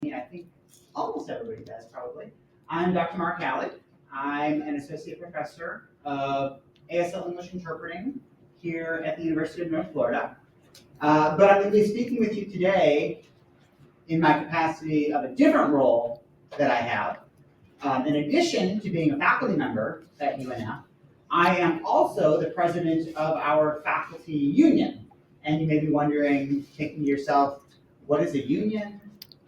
I think almost everybody does probably. I'm Dr. Mark Halley. I'm an associate professor of ASL English interpreting here at the University of North Florida. But I'm going to be speaking with you today in my capacity of a different role that I have. In addition to being a faculty member at UNF, I am also the president of our faculty union. And you may be wondering, thinking to yourself, what is a union?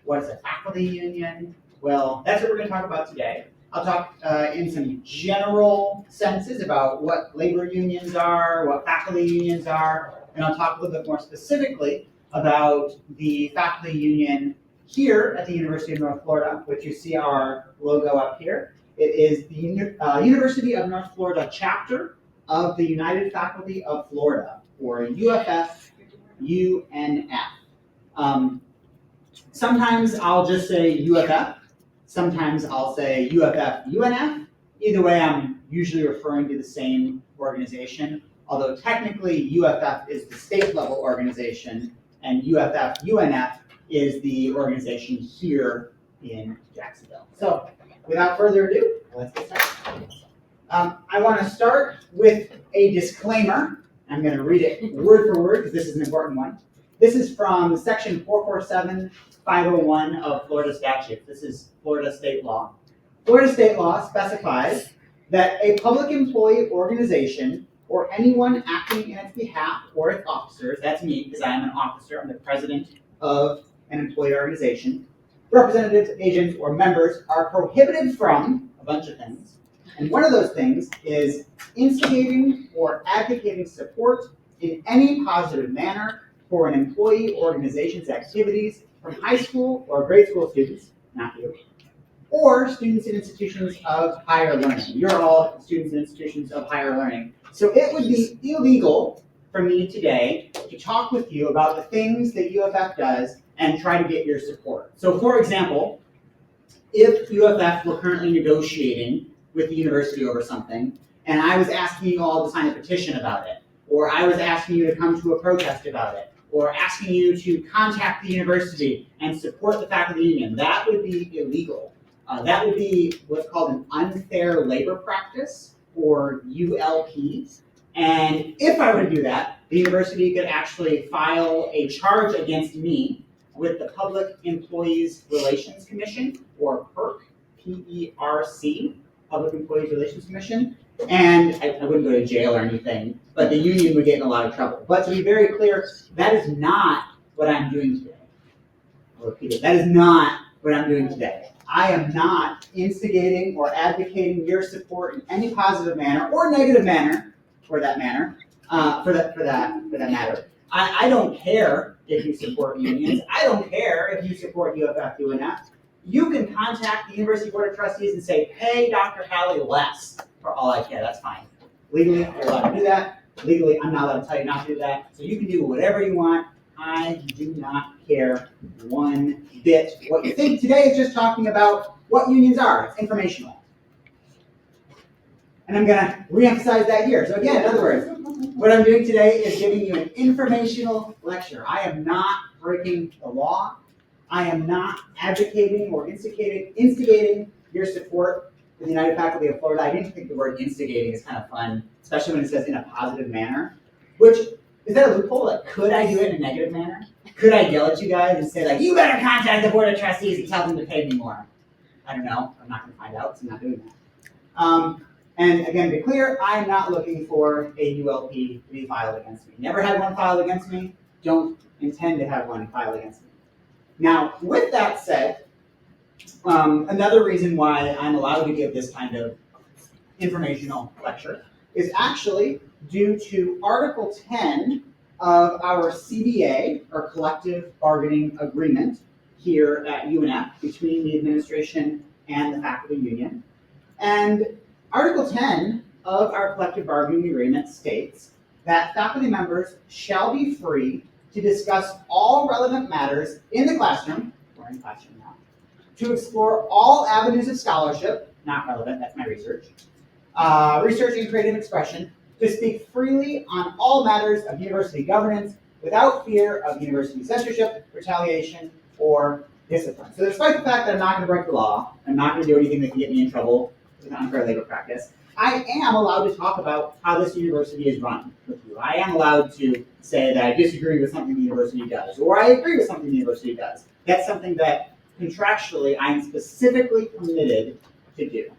What is a faculty union? Well, that's what we're going to talk about today. I'll talk in some general senses about what labor unions are, what faculty unions are, and I'll talk a little bit more specifically about the faculty union here at the University of North Florida, which you see our logo up here. It is the University of North Florida chapter of the United Faculty of Florida, or UFF UNF. Sometimes I'll just say UFF, sometimes I'll say UFF UNF. Either way, I'm usually referring to the same organization, although technically UFF is the state level organization and UFF UNF is the organization here in Jacksonville. So without further ado, let's get started. I want to start with a disclaimer. I'm going to read it word for word because this is an important one. This is from section 447-501 of Florida statute. This is Florida state law. Florida state law specifies that a public employee organization or anyone acting in its behalf or its officers, that's me because I am an officer, I'm the president of an employee organization, representatives, agents, or members are prohibited from a bunch of things. And one of those things is instigating or advocating support in any positive manner for an employee organization's activities from high school or grade school students, not you, or students in institutions of higher learning. You're all students in institutions of higher learning. So it would be illegal for me today to talk with you about the things that UFF does and try to get your support. So for example, if UFF were currently negotiating with the university over something, and I was asking you all to sign a petition about it, or I was asking you to come to a protest about it, or asking you to contact the university and support the faculty union, that would be illegal. That would be what's called an unfair labor practice, or ULP. And if I were to do that, the university could actually file a charge against me with the Public Employees Relations Commission, or PERC, P-E-R-C, Public Employees Relations Commission. And I wouldn't go to jail or anything, but the union would get in a lot of trouble. But to be very clear, that is not what I'm doing today. I'll repeat it. That is not what I'm doing today. I am not instigating or advocating your support in any positive manner or negative manner, for that matter. I don't care if you support unions. I don't care if you support UFF UNF. You can contact the University Board of Trustees and say, pay Dr. Halley less. For all I care, that's fine. Legally, you're allowed to do that. Legally, I'm not allowed to tell you not to do that. So you can do whatever you want. I do not care one bit what you think. Today is just talking about what unions are. It's informational. And I'm going to reemphasize that here. So again, in other words, what I'm doing today is giving you an informational lecture. I am not breaking the law. I am not advocating or instigating your support for the United Faculty of Florida. I didn't think the word instigating is kind of fun, especially when it says in a positive manner. Which, is that a loophole? Like, could I do it in a negative manner? Could I yell at you guys and say, like, you better contact the Board of Trustees and tell them to pay me more? I don't know. I'm not going to find out, so I'm not doing that. And again, to be clear, I'm not looking for a ULP to be filed against me. Never had one filed against me. Don't intend to have one filed against me. Now, with that said, another reason why I'm allowed to give this kind of informational lecture is actually due to Article 10 of our CBA, or Collective Bargaining Agreement, here at UNF between the administration and the faculty union. And Article 10 of our Collective Bargaining Agreement states that faculty members shall be free to discuss all relevant matters in the classroom, we're in classroom now, to explore all avenues of scholarship, not relevant, that's my research, research and creative expression, to speak freely on all matters of university governance without fear of university censorship, retaliation, or discipline. So despite the fact that I'm not going to break the law, I'm not going to do anything that can get me in trouble with an unfair labor practice, I am allowed to talk about how this university is run with you. I am allowed to say that I disagree with something the university does, or I agree with something the university does. That's something that contractually I am specifically permitted to do.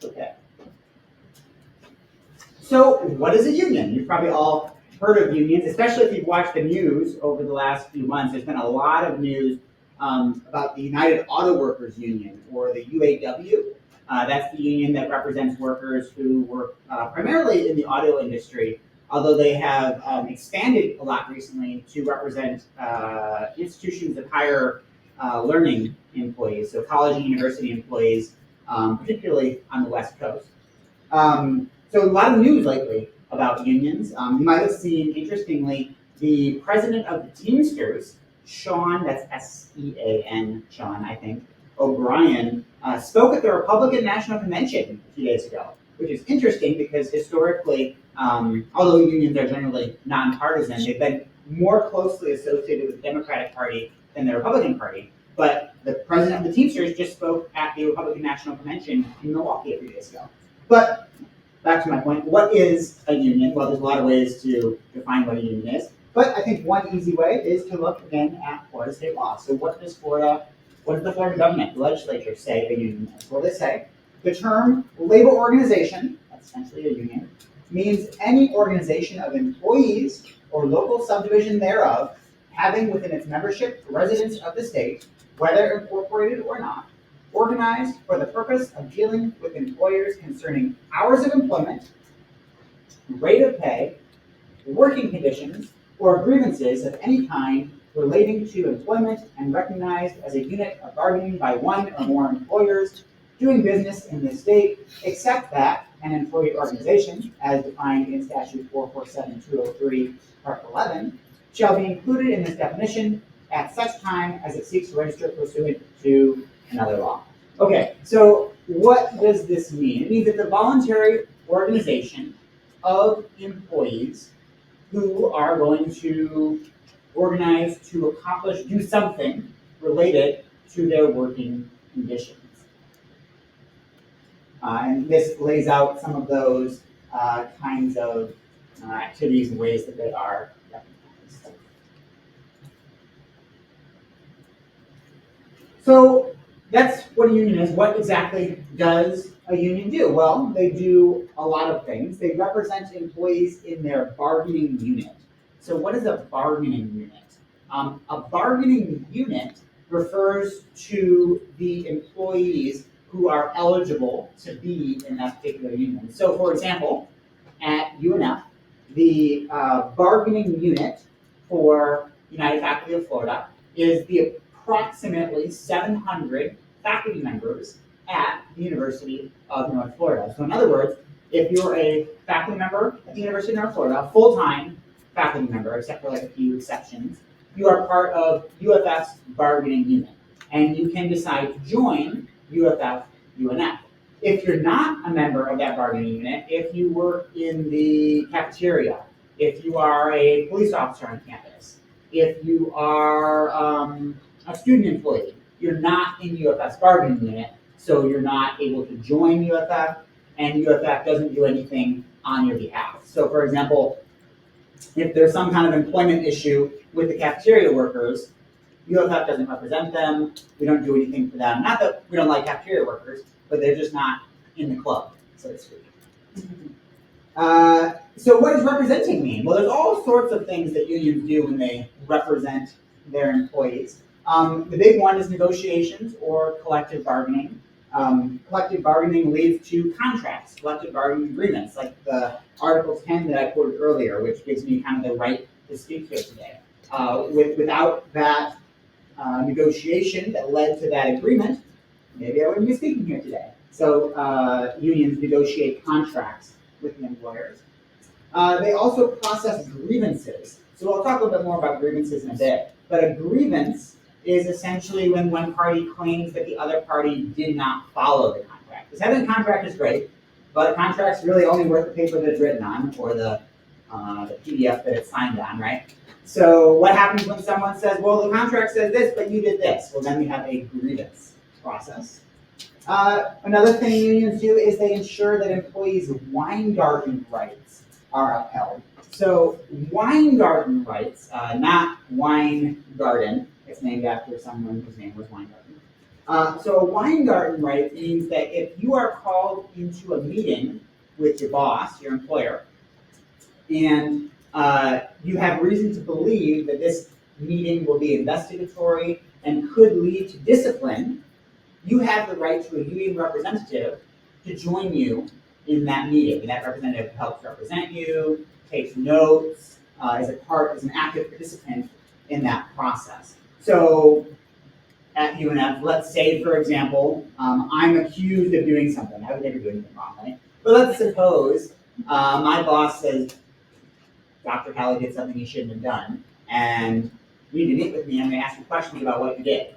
Okay. So what is a union? You've probably all heard of unions, especially if you've watched the news over the last few months. There's been a lot of news about the United Auto Workers Union, or the UAW. That's the union that represents workers who work primarily in the auto industry, although they have expanded a lot recently to represent institutions of higher learning employees, so college and university employees, particularly on the West Coast. So a lot of news lately about unions. You might have seen, interestingly, the president of the Teamsters, Sean, that's S-E-A-N, Sean, I think, O'Brien, spoke at the Republican National Convention a few days ago, which is interesting because historically, although unions are generally nonpartisan, they've been more closely associated with the Democratic Party than the Republican Party. But the president of the Teamsters just spoke at the Republican National Convention in Milwaukee a few days ago. But back to my point, what is a union? Well, there's a lot of ways to define what a union is. But I think one easy way is to look again at Florida state law. So what does the Florida government, the legislature, say a union is? Well, they say the term labor organization, that's essentially a union, means any organization of employees or local subdivision thereof having within its membership residents of the state, whether incorporated or not, organized for the purpose of dealing with employers concerning hours of employment, rate of pay, working conditions, or grievances of any kind relating to employment, and recognized as a unit of bargaining by one or more employers doing business in the state, except that an employee organization, as defined in Statute 447-203, Part 11, shall be included in this definition at such time as it seeks to register pursuant to another law. Okay, so what does this mean? It means it's a voluntary organization of employees who are going to organize to do something related to their working conditions. And this lays out some of those kinds of activities and ways that they are recognized. So that's what a union is. What exactly does a union do? Well, they do a lot of things. They represent employees in their bargaining unit. So what is a bargaining unit? A bargaining unit refers to the employees who are eligible to be in that particular union. So for example, at UNF, the bargaining unit for United Faculty of Florida is the approximately 700 faculty members at the University of North Florida. So in other words, if you're a faculty member at the University of North Florida, full-time faculty member, except for like a few exceptions, you are part of UFF's bargaining unit, and you can decide to join UFF UNF. If you're not a member of that bargaining unit, if you work in the cafeteria, if you are a police officer on campus, if you are a student employee, you're not in UFF's bargaining unit, so you're not able to join UFF, and UFF doesn't do anything on your behalf. So for example, if there's some kind of employment issue with the cafeteria workers, UFF doesn't represent them, we don't do anything for them. Not that we don't like cafeteria workers, but they're just not in the club, so to speak. So what does representing mean? Well, there's all sorts of things that unions do when they represent their employees. The big one is negotiations or collective bargaining. Collective bargaining leads to contracts, collective bargaining agreements, like the Article 10 that I quoted earlier, which gives me kind of the right to speak here today. Without that negotiation that led to that agreement, maybe I wouldn't be speaking here today. So unions negotiate contracts with the employers. They also process grievances. So I'll talk a little bit more about grievances in a bit. But a grievance is essentially when one party claims that the other party did not follow the contract. Because having a contract is great, but a contract's really only worth the paper that it's written on, or the the PDF that it's signed on, right? So what happens when someone says, well, the contract says this, but you did this? Well, then we have a grievance process. Another thing unions do is they ensure that employees' Weingarten rights are upheld. So Weingarten rights, not Weingarten, it's named after someone whose name was Weingarten. So a Weingarten right means that if you are called into a meeting with your boss, your employer, and you have reason to believe that this meeting will be investigatory and could lead to discipline, you have the right to a union representative to join you in that meeting. And that representative helps represent you, takes notes, is an active participant in that process. So at UNF, let's say, for example, I'm accused of doing something. I would never do anything wrong, right? But let's suppose my boss says, Dr. Halley did something he shouldn't have done, and you need to meet with me. I'm going to ask you questions about what you did.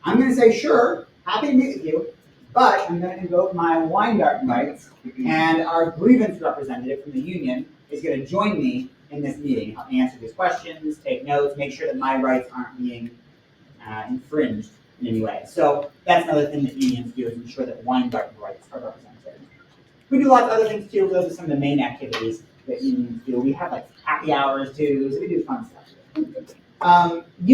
I'm going to say, sure, happy to meet with you, but I'm going to invoke my Weingarten rights, and our grievance representative from the union is going to join me in this meeting, help me answer these questions, take notes, make sure that my rights aren't being infringed in any way. So that's another thing that unions do, is ensure that Weingarten rights are represented. We do lots of other things too. Those are some of the main activities that unions do. We have like happy hours too, so we do fun stuff.